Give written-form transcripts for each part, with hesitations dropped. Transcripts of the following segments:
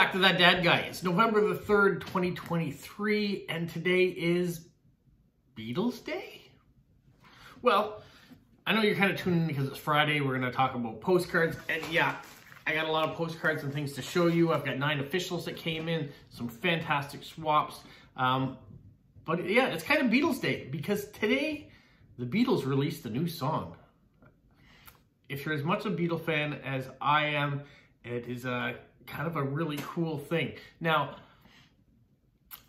back to That Dad Guy. It's November the 3rd, 2023, and today is Beatles Day? Well, I know you're kind of tuning in because it's Friday. We're going to talk about postcards, and yeah, I got a lot of postcards and things to show you. I've got 9 officials that came in, some fantastic swaps. But yeah, it's kind of Beatles Day because today the Beatles released a new song. If you're as much a Beatle fan as I am, it is kind of a really cool thing. Now,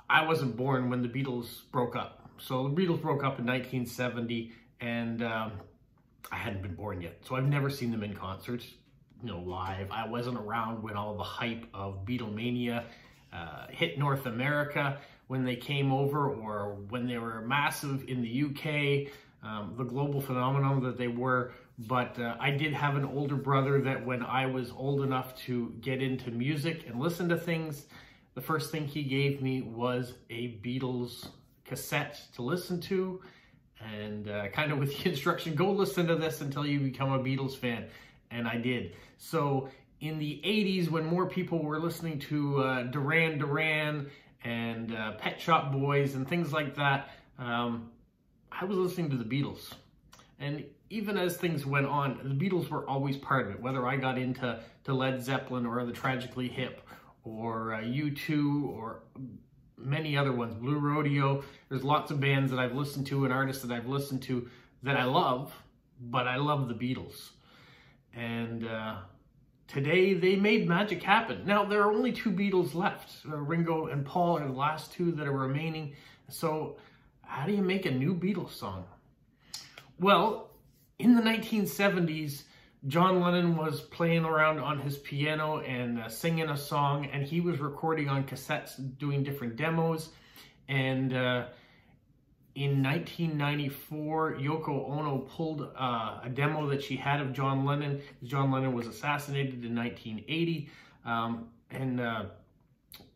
I wasn't born when the Beatles broke up. So the Beatles broke up in 1970, and I hadn't been born yet. So I've never seen them in concert, live. I wasn't around when all the hype of Beatlemania hit North America, when they came over, or when they were massive in the UK, the global phenomenon that they were. But I did have an older brother that when I was old enough to get into music and listen to things, the first thing he gave me was a Beatles cassette to listen to, and kind of with the instruction, go listen to this until you become a Beatles fan. And I did. So in the 80s, when more people were listening to Duran Duran and Pet Shop Boys and things like that, I was listening to the Beatles. And even as things went on, the Beatles were always part of it, whether I got into Led Zeppelin or the Tragically Hip or U2 or many other ones, Blue Rodeo. There's lots of bands that I've listened to and artists that I've listened to that I love, but I love the Beatles. And today they made magic happen. Now, there are only 2 Beatles left. Ringo and Paul are the last 2 that are remaining. So how do you make a new Beatles song? Well, in the 1970s, John Lennon was playing around on his piano and singing a song, and he was recording on cassettes, doing different demos. And in 1994, Yoko Ono pulled a demo that she had of John Lennon. John Lennon was assassinated in 1980, and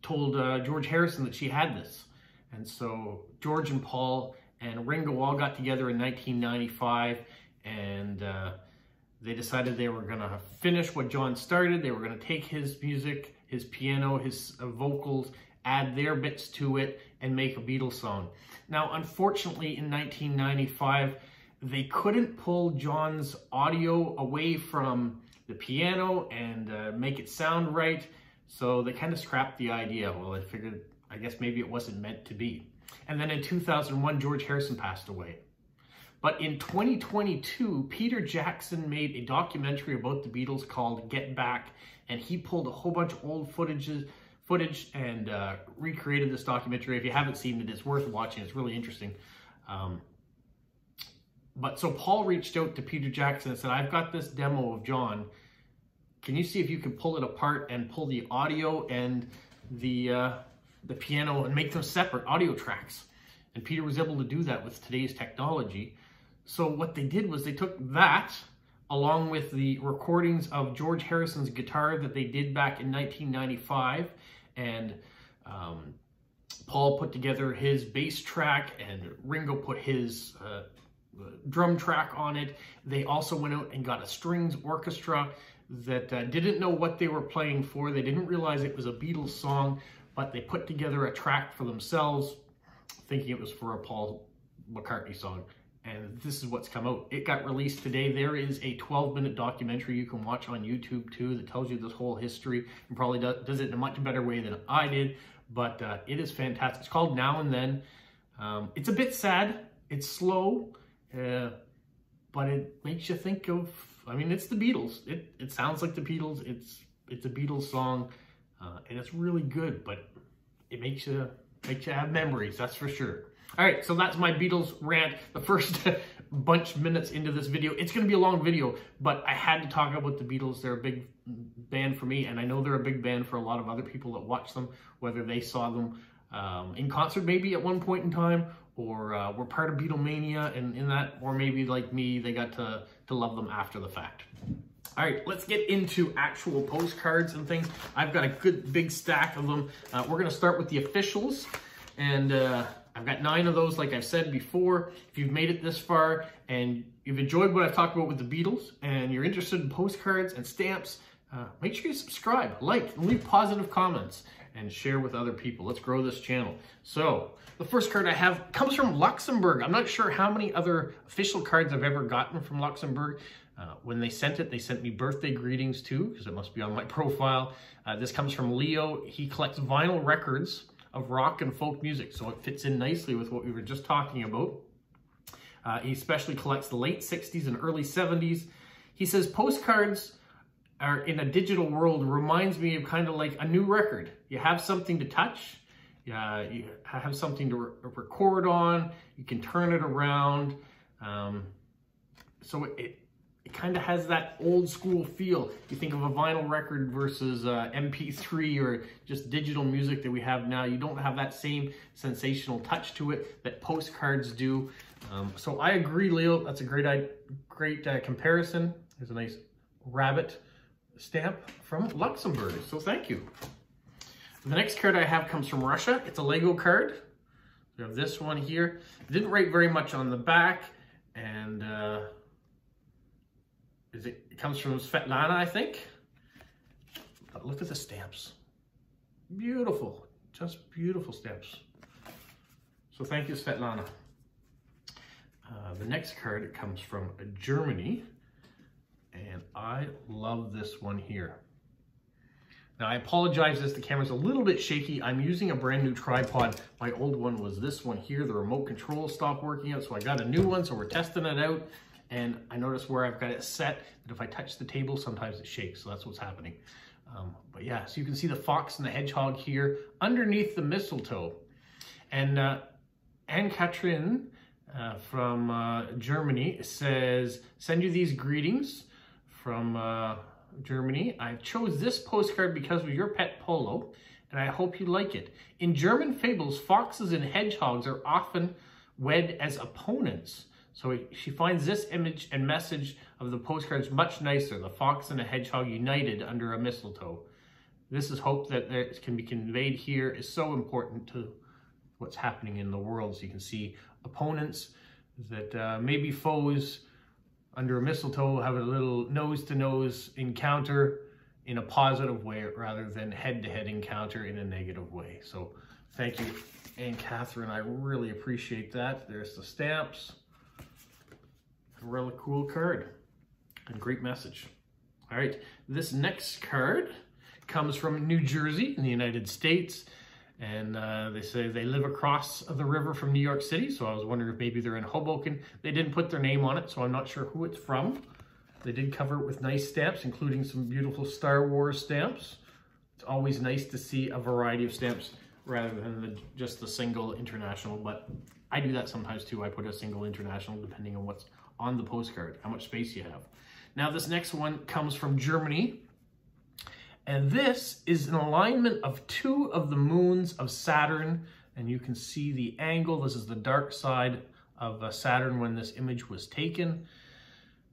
told George Harrison that she had this. And so George and Paul and Ringo all got together in 1995, and they decided they were going to finish what John started. They were going to take his music, his piano, his vocals, add their bits to it, and make a Beatles song. Now, unfortunately, in 1995, they couldn't pull John's audio away from the piano and make it sound right, so they kind of scrapped the idea. Well, they figured, I guess maybe it wasn't meant to be. And then in 2001, George Harrison passed away. But in 2022, Peter Jackson made a documentary about the Beatles called Get Back, and he pulled a whole bunch of old footage and recreated this documentary. If you haven't seen it, it's worth watching. It's really interesting. But so Paul reached out to Peter Jackson and said, I've got this demo of John. Can you see if you can pull it apart and pull the audio and the piano and make them separate audio tracks? And Peter was able to do that with today's technology. So what they did was they took that along with the recordings of George Harrison's guitar that they did back in 1995, and Paul put together his bass track and Ringo put his drum track on it. They also went out and got a strings orchestra that didn't know what they were playing for. They didn't realize it was a Beatles song, but they put together a track for themselves, thinking it was for a Paul McCartney song. And this is what's come out. It got released today. There is a 12-minute documentary you can watch on YouTube too that tells you this whole history, and probably does it in a much better way than I did. But it is fantastic. It's called Now and Then. It's a bit sad. It's slow, but it makes you think of, I mean, it's the Beatles. It sounds like the Beatles. It's a Beatles song, and it's really good, but it makes you have memories, that's for sure. All right, so that's my Beatles rant, the first bunch minutes into this video. It's going to be a long video, but I had to talk about the Beatles. They're a big band for me, and I know they're a big band for a lot of other people that watch them, whether they saw them in concert maybe at one point in time, or were part of Beatlemania and in that, or maybe like me, they got to love them after the fact. All right, let's get into actual postcards and things. I've got a good big stack of them. We're going to start with the officials, and I've got 9 of those, like I've said before. If you've made it this far and you've enjoyed what I've talked about with the Beatles and you're interested in postcards and stamps, make sure you subscribe, like, and leave positive comments, and share with other people. Let's grow this channel. So the first card I have comes from Luxembourg. I'm not sure how many other official cards I've ever gotten from Luxembourg. When they sent me birthday greetings too, because it must be on my profile. This comes from Leo. He collects vinyl records of rock and folk music, so it fits in nicely with what we were just talking about. He especially collects the late 60s and early 70s. He says postcards are in a digital world reminds me of kind of like a new record. You have something to touch, you have something to record on, you can turn it around. So it kind of has that old school feel. You think of a vinyl record versus MP3 or just digital music that we have now. You don't have that same sensational touch to it that postcards do. So I agree, Leo. That's a great comparison. There's a nice rabbit stamp from Luxembourg. So thank you. The next card I have comes from Russia. It's a Lego card. We have this one here. Didn't write very much on the back, and it comes from Svetlana, I think. But look at the stamps. Beautiful, just beautiful stamps. So thank you, Svetlana. The next card comes from Germany, and I love this one here. Now I apologize if the camera's a little bit shaky. I'm using a brand new tripod. My old one was this one here. The remote control stopped working out, so I got a new one, so we're testing it out. And I noticed where I've got it set that if I touch the table, sometimes it shakes. So that's what's happening. But yeah, so you can see the fox and the hedgehog here underneath the mistletoe. And Anne-Catherine from Germany says, send you these greetings from Germany. I chose this postcard because of your pet Polo, and I hope you like it. In German fables, foxes and hedgehogs are often wed as opponents. So she finds this image and message of the postcards much nicer. The fox and the hedgehog united under a mistletoe. This is hope that it can be conveyed here is so important to what's happening in the world. So you can see opponents that may be foes under a mistletoe have a little nose-to-nose encounter in a positive way rather than head-to-head encounter in a negative way. So thank you, Anne-Catherine. I really appreciate that. There's the stamps. A really cool card and great message. All right, this next card comes from New Jersey in the United States, and they say they live across the river from New York City, so I was wondering if maybe they're in Hoboken. They didn't put their name on it, so I'm not sure who it's from. They did cover it with nice stamps, including some beautiful Star Wars stamps. It's always nice to see a variety of stamps rather than just the single international, but I do that sometimes too. I put a single international depending on what's on the postcard, how much space you have. Now this next one comes from Germany, and this is an alignment of two of the moons of Saturn, and you can see the angle. This is the dark side of Saturn when this image was taken.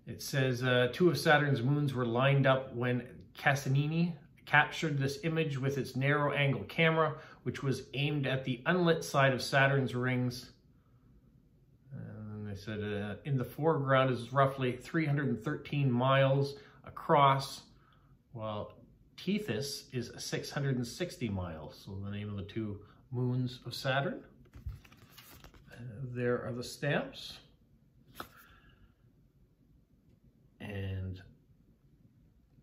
It says two of Saturn's moons were lined up when Cassini captured this image with its narrow angle camera, which was aimed at the unlit side of Saturn's rings. They said in the foreground is roughly 313 miles across, while Tethys is 660 miles. So the name of the two moons of Saturn. There are the stamps. And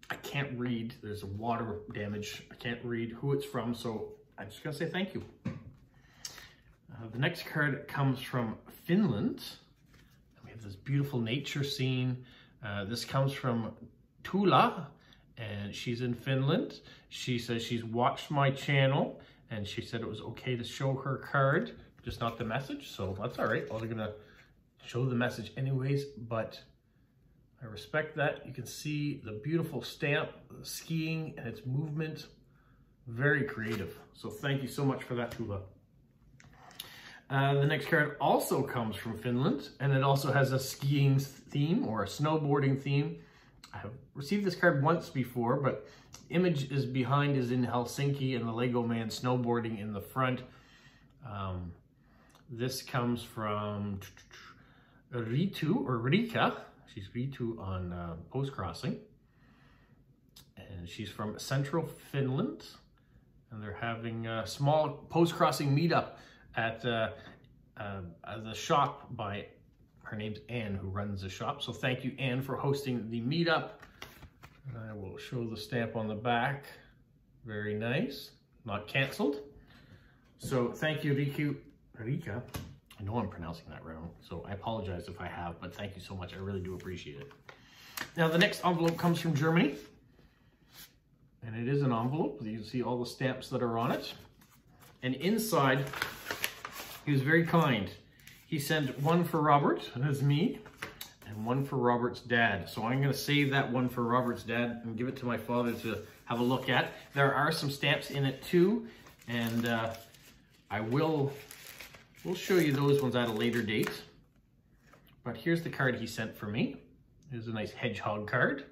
I can't read. There's a water damage. I can't read who it's from, so I'm just going to say thank you. The next card comes from Finland. This beautiful nature scene. This comes from Tula, and she's in Finland. She says she's watched my channel, and she said it was okay to show her card, just not the message, so that's all right. I'm gonna show the message anyways, but I respect that. You can see the beautiful stamp, the skiing, and its movement. Very creative. So thank you so much for that, Tula. The next card also comes from Finland, and it also has a skiing theme or a snowboarding theme. I have received this card once before, but image is behind is in Helsinki and the Lego man snowboarding in the front. This comes from Ritu or Rika. She's Ritu on Postcrossing. And And she's from Central Finland. And they're having a small post-crossing meetup at the shop by, her name's Anne, who runs the shop. So thank you, Anne, for hosting the meetup. And I will show the stamp on the back. Very nice, not canceled. So thank you, Rika. I know I'm pronouncing that wrong, so I apologize if I have, but thank you so much. I really do appreciate it. Now the next envelope comes from Germany. And it is an envelope. You can see all the stamps that are on it. And inside, he was very kind. He sent one for Robert, that's me, and one for Robert's dad. So I'm going to save that one for Robert's dad and give it to my father to have a look at. There are some stamps in it too, and we'll show you those ones at a later date. But here's the card he sent for me. Here's a nice hedgehog card.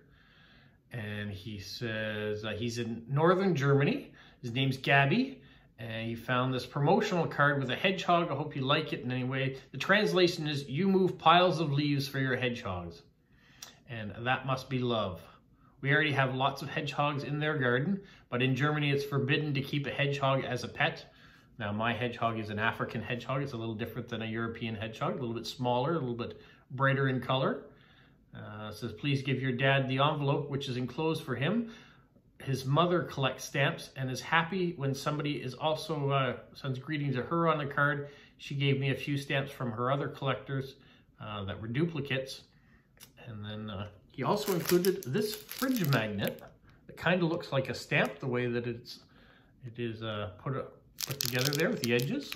And he says he's in northern Germany. His name's Gabby. And he found this promotional card with a hedgehog. I hope you like it in any way. The translation is, you move piles of leaves for your hedgehogs. And that must be love. We already have lots of hedgehogs in their garden, but in Germany it's forbidden to keep a hedgehog as a pet. Now my hedgehog is an African hedgehog. It's a little different than a European hedgehog, a little bit smaller, a little bit brighter in color. Says, please give your dad the envelope, which is enclosed for him. His mother collects stamps and is happy when somebody is also sends greetings to her on the card. She gave me a few stamps from her other collectors that were duplicates. And then he also included this fridge magnet that kind of looks like a stamp, the way that it is put together there with the edges.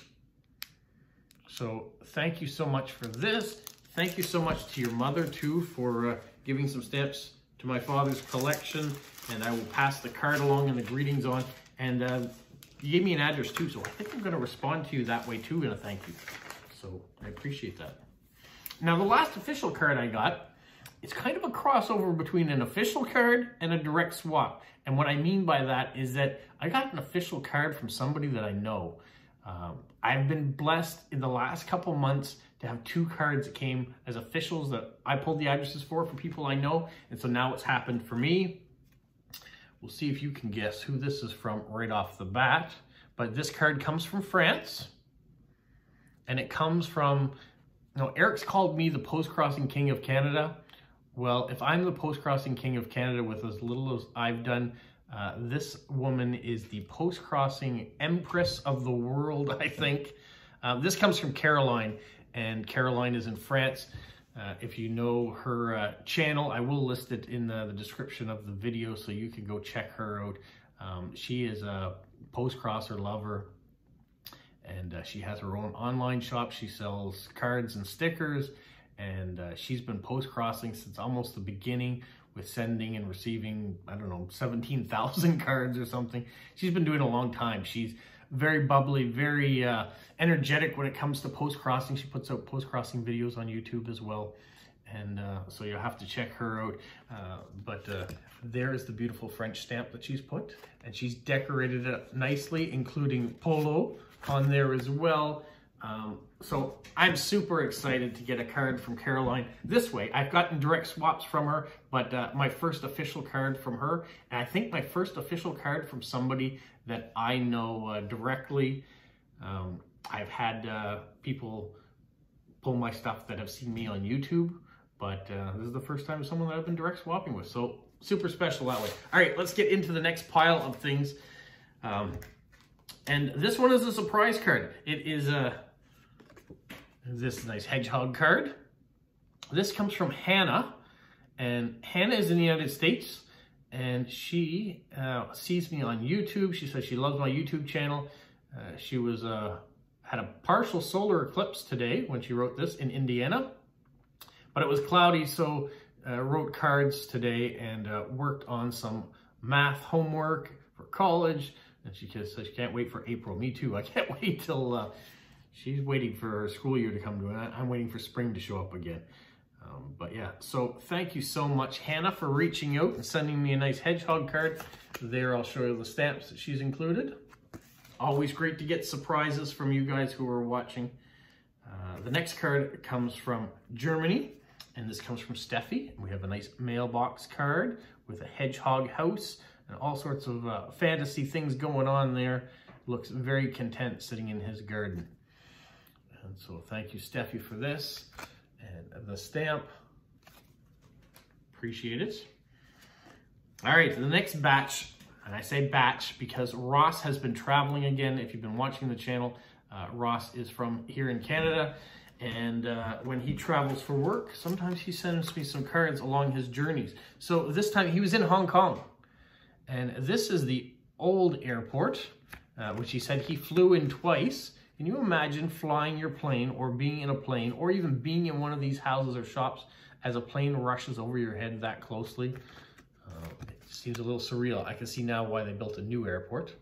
So thank you so much for this. Thank you so much to your mother, too, for giving some stamps to my father's collection. And I will pass the card along and the greetings on. And you gave me an address, too, so I think I'm going to respond to you that way, too, in a thank you. So I appreciate that. Now, the last official card I got, it's kind of a crossover between an official card and a direct swap. And what I mean by that is that I got an official card from somebody that I know. I've been blessed in the last couple months to have two cards that came as officials that I pulled the addresses for people I know. And so now it's happened for me. We'll see if you can guess who this is from right off the bat. But this card comes from France. And it comes from, you know, Eric's called me the post-crossing king of Canada. Well, if I'm the post-crossing king of Canada with as little as I've done, this woman is the post-crossing empress of the world, I think. This comes from Caroline. And Caroline is in France. If you know her channel, I will list it in the description of the video so you can go check her out. She is a post-crosser lover, and she has her own online shop. She sells cards and stickers, and she's been post-crossing since almost the beginning with sending and receiving, I don't know, 17,000 cards or something. She's been doing it a long time. She's very bubbly, very energetic when it comes to post-crossing. She puts out post-crossing videos on YouTube as well. And so you'll have to check her out. But there is the beautiful French stamp that she's put. And she's decorated it nicely, including polo on there as well. So I'm super excited to get a card from Caroline this way. I've gotten direct swaps from her, but my first official card from her, and I think my first official card from somebody that I know directly. I've had people pull my stuff that have seen me on YouTube, but this is the first time someone that I've been direct swapping with. So super special that way. All right, let's get into the next pile of things. And this one is a surprise card. It is this nice hedgehog card. This comes from Hannah, and Hannah is in the United States, and she sees me on YouTube. She says she loves my YouTube channel. She was had a partial solar eclipse today when she wrote this in Indiana, but it was cloudy, so wrote cards today and worked on some math homework for college. And she just says she can't wait for April. Me too. I can't wait till she's waiting for her school year to come to an end. I'm waiting for spring to show up again. But yeah, so thank you so much, Hannah, for reaching out and sending me a nice hedgehog card. There, I'll show you the stamps that she's included. Always great to get surprises from you guys who are watching. The next card comes from Germany, and this comes from Steffi. We have a nice mailbox card with a hedgehog house and all sorts of fantasy things going on there. Looks very content sitting in his garden. And so thank you, Steffi, for this. And the stamp. Appreciate it. All right, the next batch, and I say batch because Ross has been traveling again. If you've been watching the channel, Ross is from here in Canada. And when he travels for work, sometimes he sends me some cards along his journeys. So this time he was in Hong Kong. And this is the old airport, which he said he flew in twice. Can you imagine flying your plane or being in a plane or even being in one of these houses or shops as a plane rushes over your head that closely? It seems a little surreal. I can see now why they built a new airport.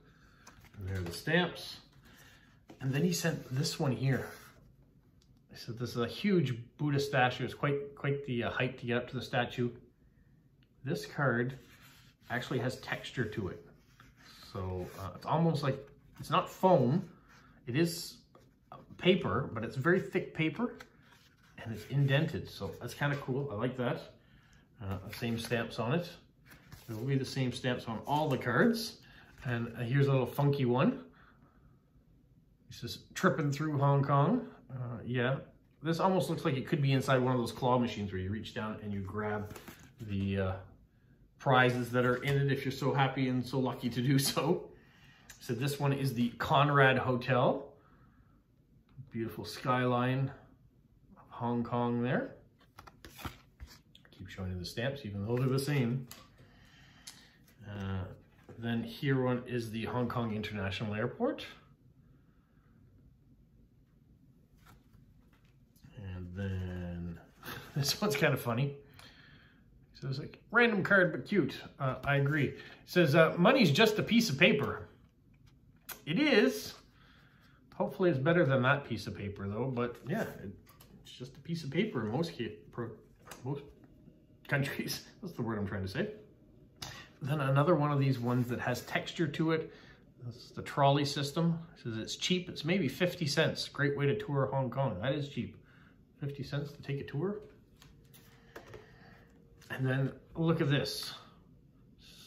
And there are the stamps. And then he sent this one here. He said this is a huge Buddha statue. It's quite the height to get up to the statue. This card actually has texture to it. So it's almost like, it's not foam. It is paper, but it's very thick paper and it's indented. So that's kind of cool. I like that. Same stamps on it. There will be the same stamps on all the cards. And here's a little funky one. This is tripping through Hong Kong. Yeah, this almost looks like it could be inside one of those claw machines where you reach down and you grab the prizes that are in it if you're so happy and so lucky to do so. So this one is the Conrad Hotel. Beautiful skyline of Hong Kong there. Keep showing you the stamps even though they're the same. Then here one is the Hong Kong International Airport. And then this one's kind of funny. So it's like, random card, but cute. I agree. It says, money's just a piece of paper. It is. Hopefully it's better than that piece of paper though, but yeah, it's just a piece of paper in most countries. That's the word I'm trying to say. Then another one of these ones that has texture to it. This is the trolley system. It says it's cheap. It's maybe 50 cents. Great way to tour Hong Kong. That is cheap. 50 cents to take a tour. And then look at this.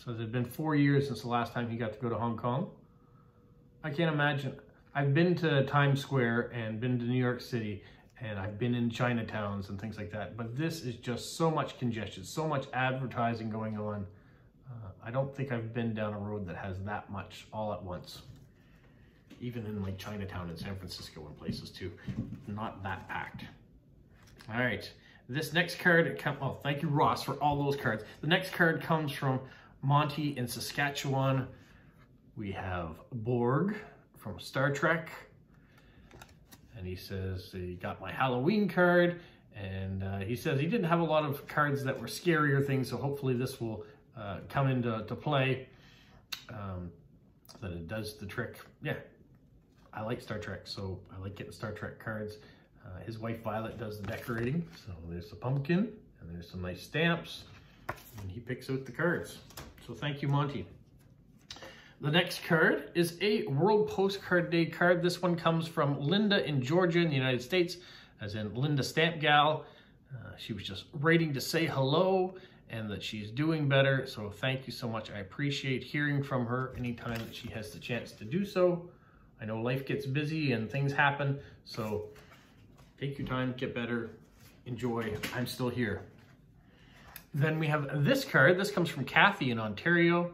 So it's been 4 years since the last time he got to go to Hong Kong. I can't imagine. I've been to Times Square and been to New York City and I've been in Chinatowns and things like that. But this is just so much congestion, so much advertising going on. I don't think I've been down a road that has that much all at once. Even in like Chinatown in San Francisco and places too. Not that packed. All right. This next card, oh, thank you, Ross, for all those cards. The next card comes from Monty in Saskatchewan. We have Borg from Star Trek. And he says he got my Halloween card. And he says he didn't have a lot of cards that were scarier things, so hopefully this will come into play. That it does the trick. Yeah, I like Star Trek, so I like getting Star Trek cards. His wife Violet does the decorating. So there's the pumpkin and there's some nice stamps and he picks out the cards. So thank you, Monty. The next card is a World Postcard Day card. This one comes from Linda in Georgia in the United States, as in Linda Stamp Gal. She was just writing to say hello and that she's doing better. So thank you so much. I appreciate hearing from her anytime that she has the chance to do so. I know life gets busy and things happen. So take your time, get better, enjoy. I'm still here. Then we have this card. This comes from Kathy in Ontario.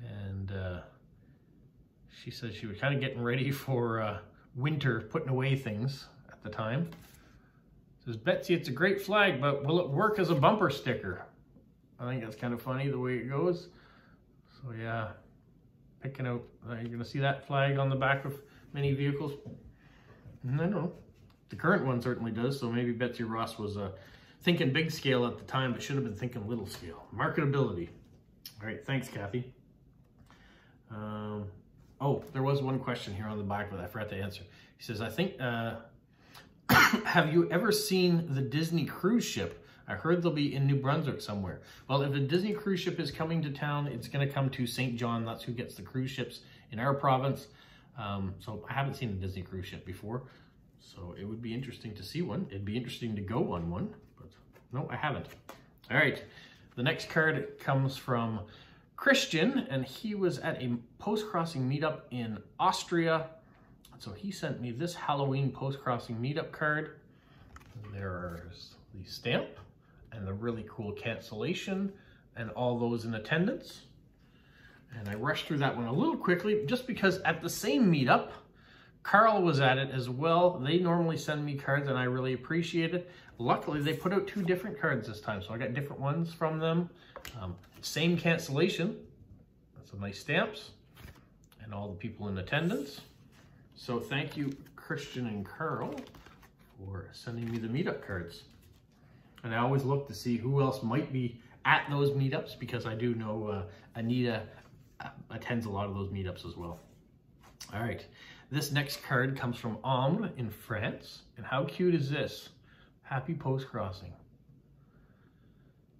And she says she was kind of getting ready for winter, putting away things at the time. Says, Betsy, it's a great flag, but will it work as a bumper sticker? I think that's kind of funny the way it goes. So yeah, picking out, you're going to see that flag on the back of many vehicles. I don't know. The current one certainly does, so maybe Betsy Ross was thinking big scale at the time, but should have been thinking little scale. Marketability. All right, thanks, Kathy. Oh, there was one question here on the back, but I forgot to answer. He says, I think, have you ever seen the Disney cruise ship? I heard they'll be in New Brunswick somewhere. Well, if a Disney cruise ship is coming to town, it's going to come to St. John. That's who gets the cruise ships in our province. So I haven't seen a Disney cruise ship before. So it would be interesting to see one. It'd be interesting to go on one, but no, I haven't. All right. The next card comes from Christian, and he was at a post-crossing meetup in Austria. So he sent me this Halloween post-crossing meetup card. There's the stamp and the really cool cancellation and all those in attendance. And I rushed through that one a little quickly just because at the same meetup, Carl was at it as well. They normally send me cards and I really appreciate it. Luckily, they put out 2 different cards this time, so I got different ones from them. Same cancellation. That's some nice stamps and all the people in attendance. So thank you, Christian and Carl, for sending me the meetup cards. And I always look to see who else might be at those meetups because I do know Anita attends a lot of those meetups as well. All right, this next card comes from Ambre in France. And how cute is this? Happy post-crossing.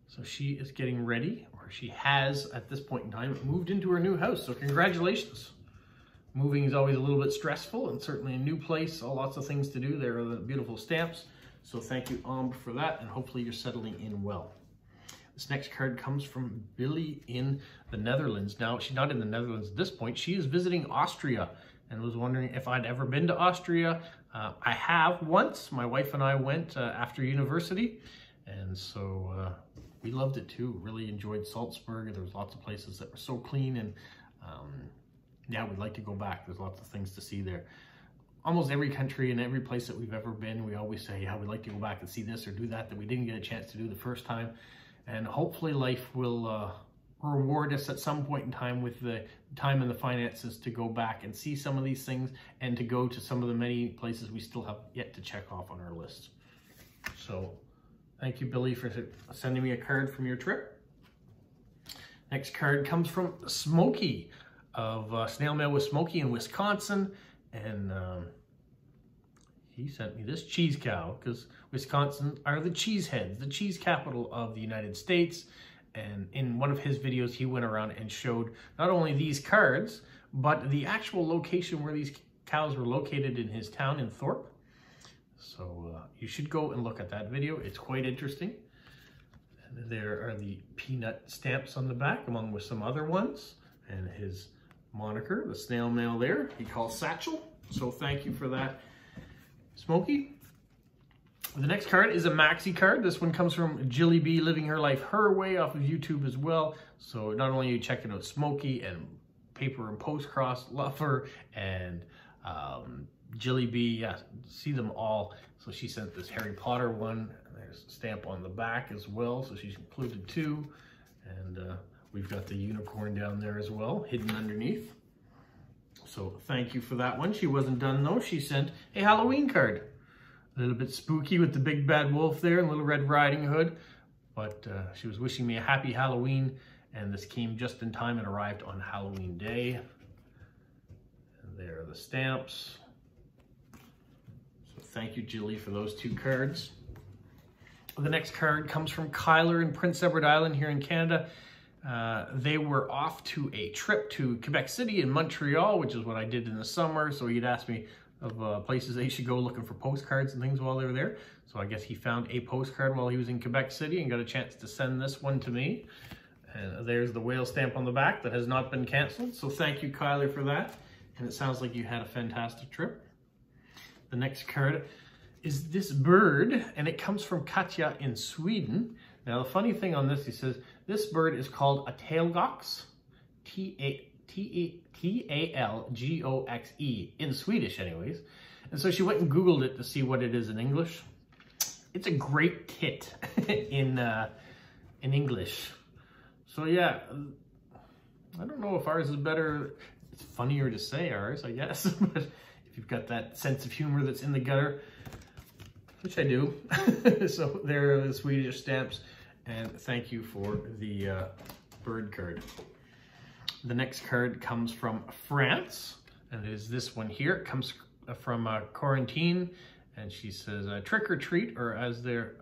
So she is getting ready, or she has at this point in time moved into her new house. So congratulations. Moving is always a little bit stressful, and certainly a new place, lots of things to do. There are the beautiful stamps. So thank you, Ambre, for that, and hopefully you're settling in well. This next card comes from Billy in the Netherlands. Now, she's not in the Netherlands at this point. She is visiting Austria and was wondering if I'd ever been to Austria. I have once. My wife and I went after university, and so we loved it too. Really enjoyed Salzburg. There was lots of places that were so clean, and yeah, we'd like to go back. There's lots of things to see there. Almost every country and every place that we've ever been, we always say, yeah, we'd like to go back and see this or do that we didn't get a chance to do the first time. And hopefully life will reward us at some point in time with the time and the finances to go back and see some of these things and to go to some of the many places we still have yet to check off on our list. So thank you, Billy, for sending me a card from your trip. Next card comes from Smokey of Snailmail with Smokey in Wisconsin. And he sent me this cheese cow because Wisconsin are the cheeseheads, the cheese capital of the United States. And in one of his videos, he went around and showed not only these cards, but the actual location where these cows were located in his town in Thorpe. So you should go and look at that video. It's quite interesting. And there are the peanut stamps on the back, along with some other ones. And his moniker, the snail mail there, he calls Satchel. So thank you for that, Smokey. The next card is a maxi card. This one comes from Jilly Bee, living her life her way, off of YouTube as well. So not only are you checking out Smokey and Paper and Postcrossinglover and Jilly Bee, yeah, see them all. So she sent this Harry Potter one. There's a stamp on the back as well. So she's included 2. And we've got the unicorn down there as well, hidden underneath. So thank you for that one. She wasn't done though. She sent a Halloween card. A little bit spooky with the big bad wolf there and Little Red Riding Hood. But she was wishing me a happy Halloween, and this came just in time and arrived on Halloween Day. And there are the stamps. So thank you, Jilly, for those 2 cards. The next card comes from Kyler in Prince Edward Island here in Canada. They were off to a trip to Quebec City and Montreal, which is what I did in the summer. So he'd asked me of places they should go looking for postcards and things while they were there. So I guess he found a postcard while he was in Quebec City and got a chance to send this one to me. And there's the whale stamp on the back that has not been canceled. So thank you, Kyler, for that. And it sounds like you had a fantastic trip. The next card is this bird, and it comes from Katja in Sweden. Now, the funny thing on this, he says, this bird is called a tailgox, T-A-L-G-O-X-E, in Swedish anyways. And so she went and Googled it to see what it is in English. It's a great tit in English. So yeah, I don't know if ours is better. It's funnier to say ours, I guess. But if you've got that sense of humor that's in the gutter, which I do. So there are the Swedish stamps. And thank you for the bird card. The next card comes from France, and it is this one here. It comes from Quarantine, and she says, trick or treat, or as they're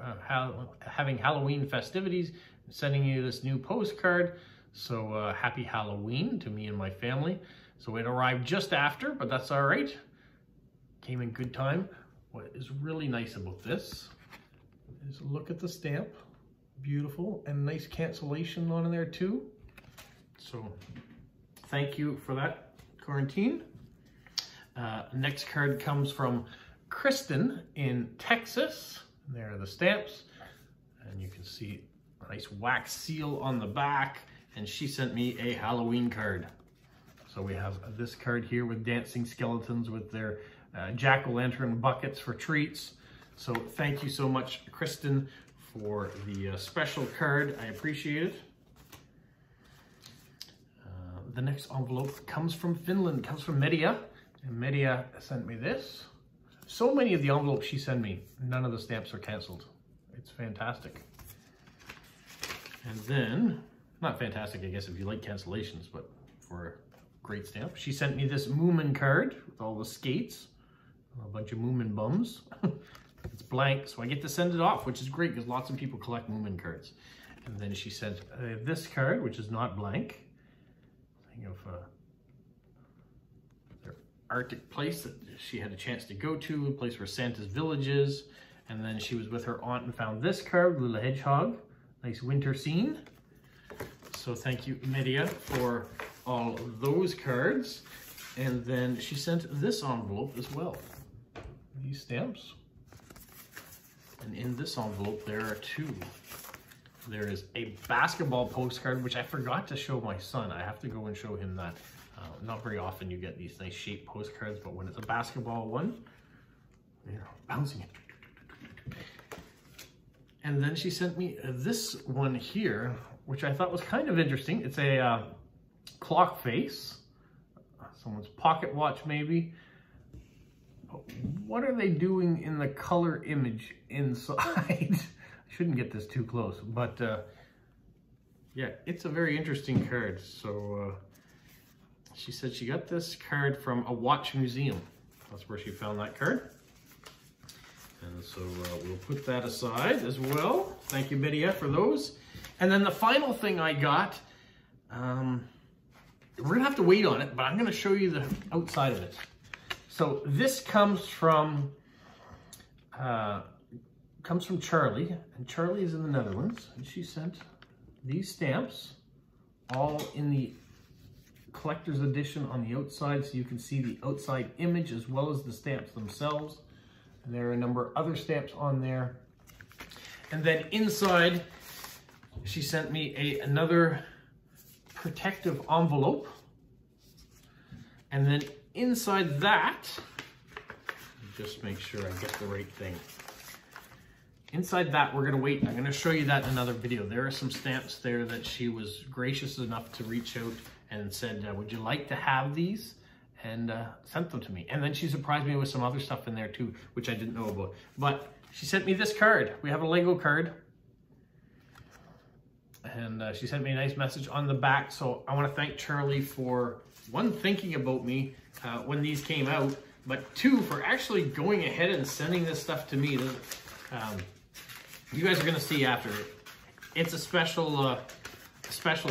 having Halloween festivities, I'm sending you this new postcard. So happy Halloween to me and my family. So it arrived just after, but that's all right. Came in good time. What is really nice about this is look at the stamp. Beautiful, and nice cancellation on there too. So thank you for that, Quarantine. Next card comes from Kristen in Texas. There are the stamps. And you can see a nice wax seal on the back. And she sent me a Halloween card. So we have this card here with dancing skeletons with their jack-o'-lantern buckets for treats. So thank you so much, Kristen, for the special card. I appreciate it. The next envelope comes from Finland, comes from Media. And Media sent me this. So many of the envelopes she sent me, none of the stamps are canceled. It's fantastic. And then, not fantastic, I guess, if you like cancellations, but for a great stamp. She sent me this Moomin card with all the skates, a bunch of Moomin bums. It's blank, so I get to send it off, which is great because lots of people collect Moomin cards. And then she sent this card, which is not blank. Think of their Arctic place that she had a chance to go to, a place where Santa's village is. And then she was with her aunt and found this card, Little Hedgehog. Nice winter scene. So thank you, Media, for all of those cards. And then she sent this envelope as well. These stamps. And in this envelope, there are two. There is a basketball postcard, which I forgot to show my son. I have to go and show him that. Not very often you get these nice shaped postcards, but when it's a basketball one, you know, bouncing it. And then she sent me this one here, which I thought was kind of interesting. It's a clock face, someone's pocket watch maybe. But what are they doing in the color image inside? I shouldn't get this too close, but yeah, it's a very interesting card. So she said she got this card from a watch museum. That's where she found that card. And so we'll put that aside as well. Thank you, Media, for those. And then the final thing I got, we're gonna have to wait on it, but I'm gonna show you the outside of it. So this comes from Charlie, and Charlie is in the Netherlands, and she sent these stamps, all in the collector's edition on the outside, so you can see the outside image as well as the stamps themselves. And there are a number of other stamps on there. And then inside, she sent me another protective envelope. And then inside that, just make sure I get the right thing. Inside that, we're gonna wait. I'm gonna show you that in another video. There are some stamps there that she was gracious enough to reach out and said, would you like to have these? And sent them to me. And then she surprised me with some other stuff in there too, which I didn't know about. But she sent me this card. We have a Lego card. And she sent me a nice message on the back. So I want to thank Charlie for, one, thinking about me when these came out, but two, for actually going ahead and sending this stuff to me. You guys are going to see after it. It's a special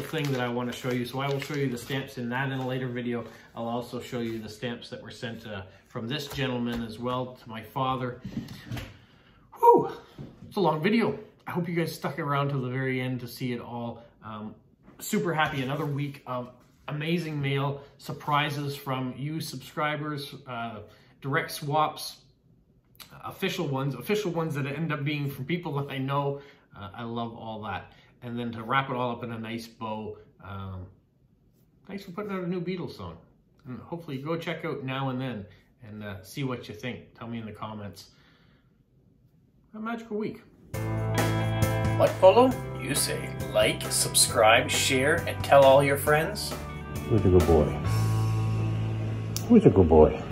thing that I want to show you. So I will show you the stamps in that in a later video. I'll also show you the stamps that were sent from this gentleman as well to my father. Whew, it's a long video. I hope you guys stuck around to the very end to see it all. Super happy, another week of amazing mail, surprises from you subscribers, direct swaps, official ones that end up being from people that I know. I love all that. And then to wrap it all up in a nice bow, thanks for putting out a new Beatles song. And hopefully go check out Now and Then and see what you think. Tell me in the comments. Have a magical week. What, Polo? You say like, subscribe, share, and tell all your friends. Who's a good boy? Who's a good boy?